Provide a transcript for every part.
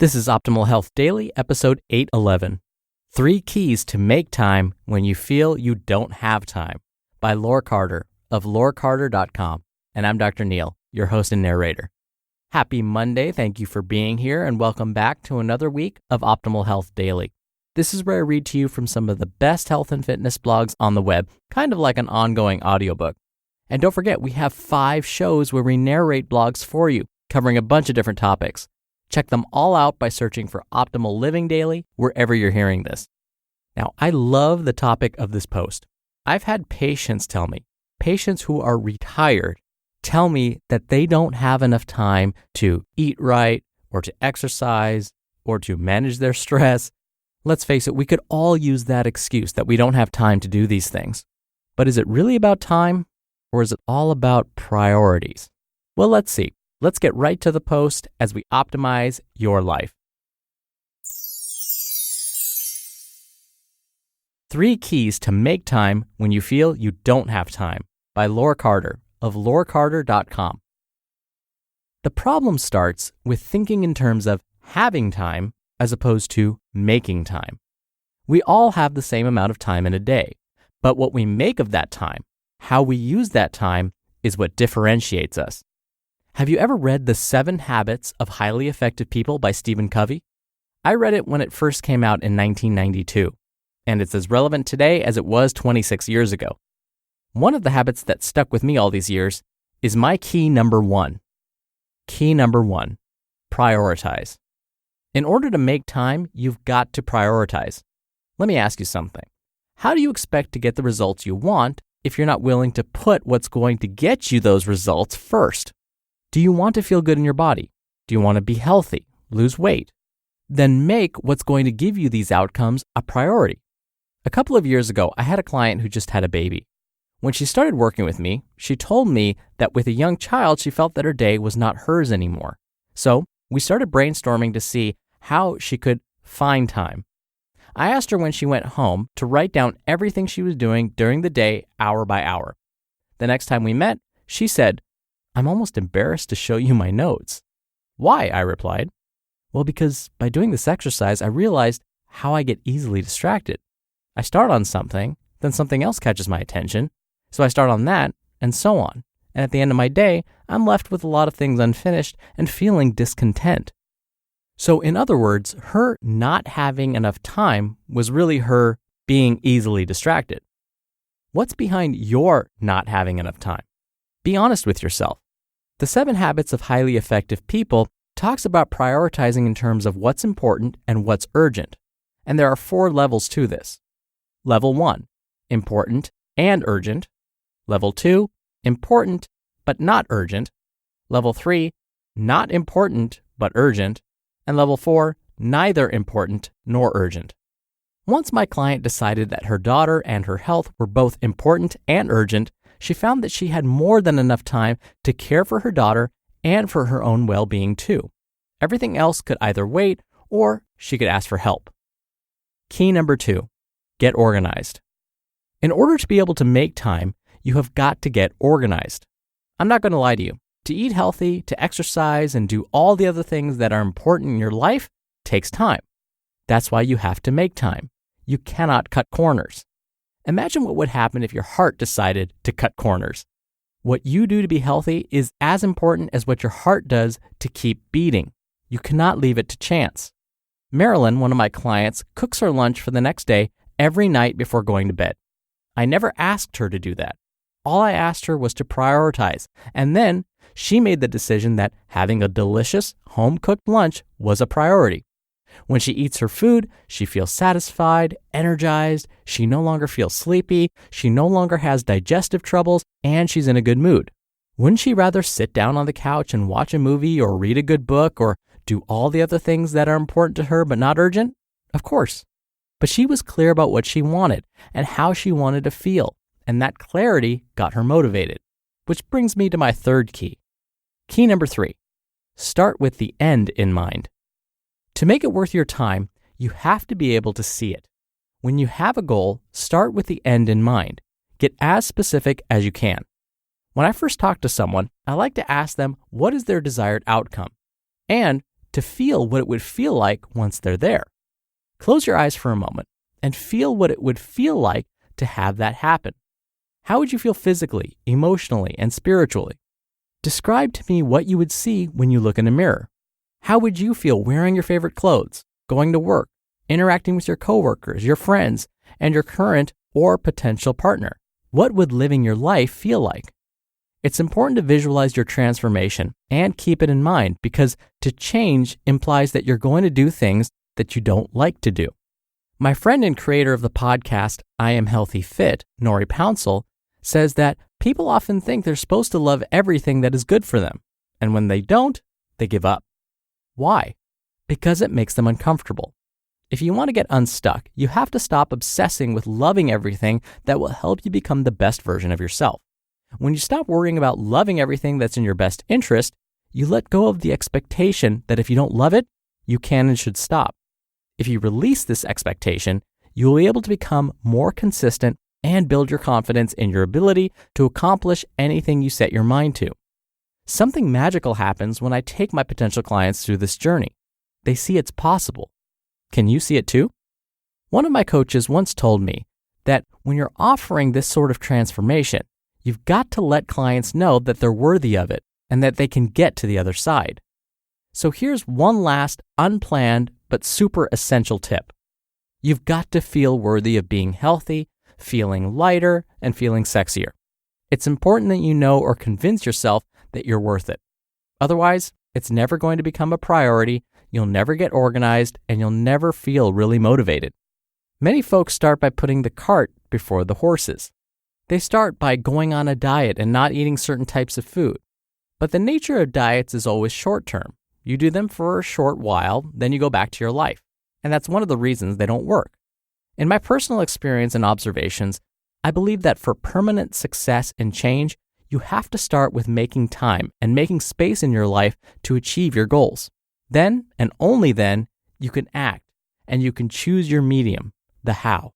This is Optimal Health Daily, episode 811. 3 Keys to Make Time When You Feel You Don't Have Time by Laure Carter of laurecarter.com. And I'm Dr. Neil, your host and narrator. Happy Monday. Thank you for being here and welcome back to another week of Optimal Health Daily. This is where I read to you from some of the best health and fitness blogs on the web, kind of like an ongoing audiobook. And don't forget, we have 5 shows where we narrate blogs for you, covering a bunch of different topics. Check them all out by searching for Optimal Living Daily wherever you're hearing this. Now, I love the topic of this post. I've had patients who are retired, tell me that they don't have enough time to eat right or to exercise or to manage their stress. Let's face it, we could all use that excuse that we don't have time to do these things. But is it really about time or is it all about priorities? Well, let's see. Let's get right to the post as we optimize your life. 3 Keys to Make Time When You Feel You Don't Have Time by Laure Carter of laurecarter.com. The problem starts with thinking in terms of having time as opposed to making time. We all have the same amount of time in a day, but what we make of that time, how we use that time, is what differentiates us. Have you ever read The 7 Habits of Highly Effective People by Stephen Covey? I read it when it first came out in 1992, and it's as relevant today as it was 26 years ago. One of the habits that stuck with me all these years is my key number 1. Key number 1, prioritize. In order to make time, you've got to prioritize. Let me ask you something. How do you expect to get the results you want if you're not willing to put what's going to get you those results first? Do you want to feel good in your body? Do you want to be healthy, lose weight? Then make what's going to give you these outcomes a priority. A couple of years ago, I had a client who just had a baby. When she started working with me, she told me that with a young child, she felt that her day was not hers anymore. So we started brainstorming to see how she could find time. I asked her when she went home to write down everything she was doing during the day, hour by hour. The next time we met, she said, "I'm almost embarrassed to show you my notes." "Why?" I replied. "Well, because by doing this exercise, I realized how I get easily distracted. I start on something, then something else catches my attention, so I start on that, and so on. And at the end of my day, I'm left with a lot of things unfinished and feeling discontent." So in other words, her not having enough time was really her being easily distracted. What's behind your not having enough time? Be honest with yourself. The 7 Habits of Highly Effective People talks about prioritizing in terms of what's important and what's urgent. And there are 4 levels to this. Level 1, important and urgent. Level 2, important but not urgent. Level 3, not important but urgent. And level 4, neither important nor urgent. Once my client decided that her daughter and her health were both important and urgent, she found that she had more than enough time to care for her daughter and for her own well-being too. Everything else could either wait or she could ask for help. Key number 2, get organized. In order to be able to make time, you have got to get organized. I'm not going to lie to you. To eat healthy, to exercise, and do all the other things that are important in your life takes time. That's why you have to make time. You cannot cut corners. Imagine what would happen if your heart decided to cut corners. What you do to be healthy is as important as what your heart does to keep beating. You cannot leave it to chance. Marilyn, one of my clients, cooks her lunch for the next day every night before going to bed. I never asked her to do that. All I asked her was to prioritize, and then she made the decision that having a delicious, home-cooked lunch was a priority. When she eats her food, she feels satisfied, energized, she no longer feels sleepy, she no longer has digestive troubles, and she's in a good mood. Wouldn't she rather sit down on the couch and watch a movie or read a good book or do all the other things that are important to her but not urgent? Of course. But she was clear about what she wanted and how she wanted to feel, and that clarity got her motivated. Which brings me to my 3rd key. Key number 3, start with the end in mind. To make it worth your time, you have to be able to see it. When you have a goal, start with the end in mind. Get as specific as you can. When I first talk to someone, I like to ask them what is their desired outcome. And to feel what it would feel like once they're there. Close your eyes for a moment and feel what it would feel like to have that happen. How would you feel physically, emotionally, and spiritually? Describe to me what you would see when you look in a mirror. How would you feel wearing your favorite clothes, going to work, interacting with your coworkers, your friends, and your current or potential partner? What would living your life feel like? It's important to visualize your transformation and keep it in mind, because to change implies that you're going to do things that you don't like to do. My friend and creator of the podcast, I Am Healthy Fit, Laure says that people often think they're supposed to love everything that is good for them, and when they don't, they give up. Why? Because it makes them uncomfortable. If you want to get unstuck, you have to stop obsessing with loving everything that will help you become the best version of yourself. When you stop worrying about loving everything that's in your best interest, you let go of the expectation that if you don't love it, you can and should stop. If you release this expectation, you will be able to become more consistent and build your confidence in your ability to accomplish anything you set your mind to. Something magical happens when I take my potential clients through this journey. They see it's possible. Can you see it too? One of my coaches once told me that when you're offering this sort of transformation, you've got to let clients know that they're worthy of it and that they can get to the other side. So here's one last unplanned but super essential tip. You've got to feel worthy of being healthy, feeling lighter, and feeling sexier. It's important that you know or convince yourself that you're worth it. Otherwise, it's never going to become a priority, you'll never get organized, and you'll never feel really motivated. Many folks start by putting the cart before the horses. They start by going on a diet and not eating certain types of food. But the nature of diets is always short-term. You do them for a short while, then you go back to your life. And that's one of the reasons they don't work. In my personal experience and observations, I believe that for permanent success and change, you have to start with making time and making space in your life to achieve your goals. Then, and only then, you can act and you can choose your medium, the how.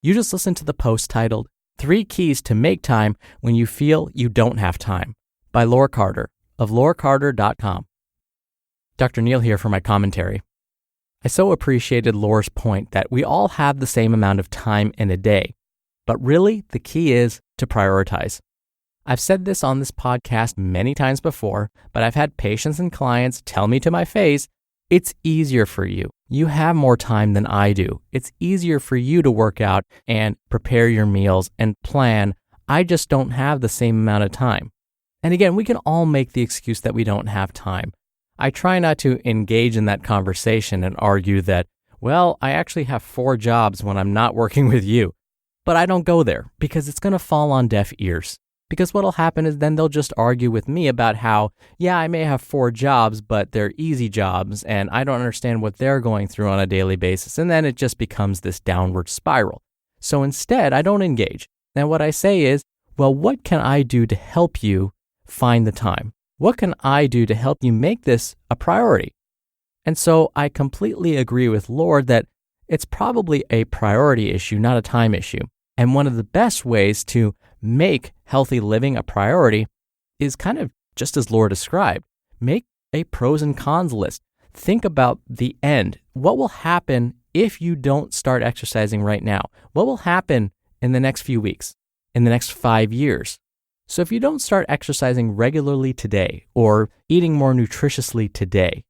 You just listened to the post titled, 3 Keys to Make Time When You Feel You Don't Have Time by Laure Carter of laurecarter.com. Dr. Neil here for my commentary. I so appreciated Laure's point that we all have the same amount of time in a day, but really the key is to prioritize. I've said this on this podcast many times before, but I've had patients and clients tell me to my face, it's easier for you. You have more time than I do. It's easier for you to work out and prepare your meals and plan. I just don't have the same amount of time. And again, we can all make the excuse that we don't have time. I try not to engage in that conversation and argue that, well, I actually have 4 jobs when I'm not working with you. But I don't go there because it's going to fall on deaf ears. Because what'll happen is then they'll just argue with me about how, yeah, I may have 4 jobs, but they're easy jobs and I don't understand what they're going through on a daily basis. And then it just becomes this downward spiral. So instead, I don't engage. And what I say is, well, what can I do to help you find the time? What can I do to help you make this a priority? And so I completely agree with Laure that it's probably a priority issue, not a time issue. And one of the best ways to make healthy living a priority is kind of just as Laure described. Make a pros and cons list. Think about the end. What will happen if you don't start exercising right now? What will happen in the next few weeks, in the next 5 years? So if you don't start exercising regularly today or eating more nutritiously today,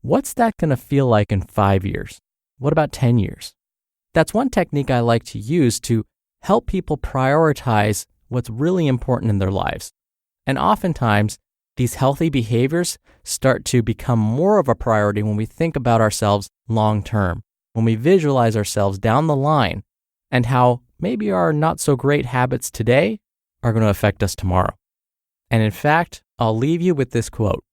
what's that going to feel like in 5 years? What about 10 years? That's one technique I like to use to help people prioritize what's really important in their lives. And oftentimes, these healthy behaviors start to become more of a priority when we think about ourselves long term, when we visualize ourselves down the line and how maybe our not so great habits today are going to affect us tomorrow. And in fact, I'll leave you with this quote: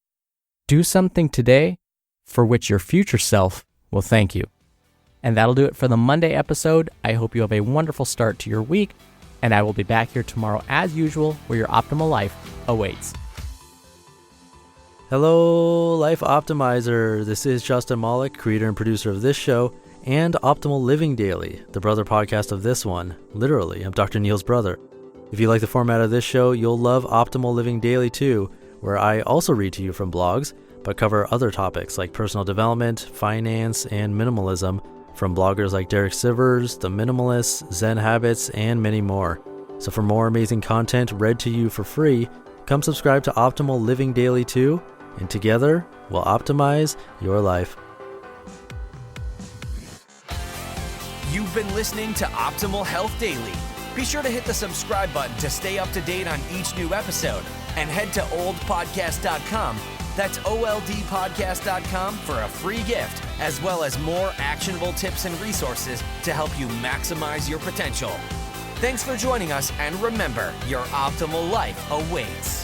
do something today for which your future self will thank you. And that'll do it for the Monday episode. I hope you have a wonderful start to your week, and I will be back here tomorrow as usual where your optimal life awaits. Hello, Life Optimizer. This is Justin Malik, creator and producer of this show and Optimal Living Daily, the brother podcast of this one. Literally, I'm Dr. Neil's brother. If you like the format of this show, you'll love Optimal Living Daily too, where I also read to you from blogs, but cover other topics like personal development, finance, and minimalism from bloggers like Derek Sivers, The Minimalists, Zen Habits, and many more. So for more amazing content read to you for free, come subscribe to Optimal Living Daily too, and together we'll optimize your life. You've been listening to Optimal Health Daily. Be sure to hit the subscribe button to stay up to date on each new episode, and head to oldpodcast.com. That's oldpodcast.com for a free gift, as well as more actionable tips and resources to help you maximize your potential. Thanks for joining us, and remember, your optimal life awaits.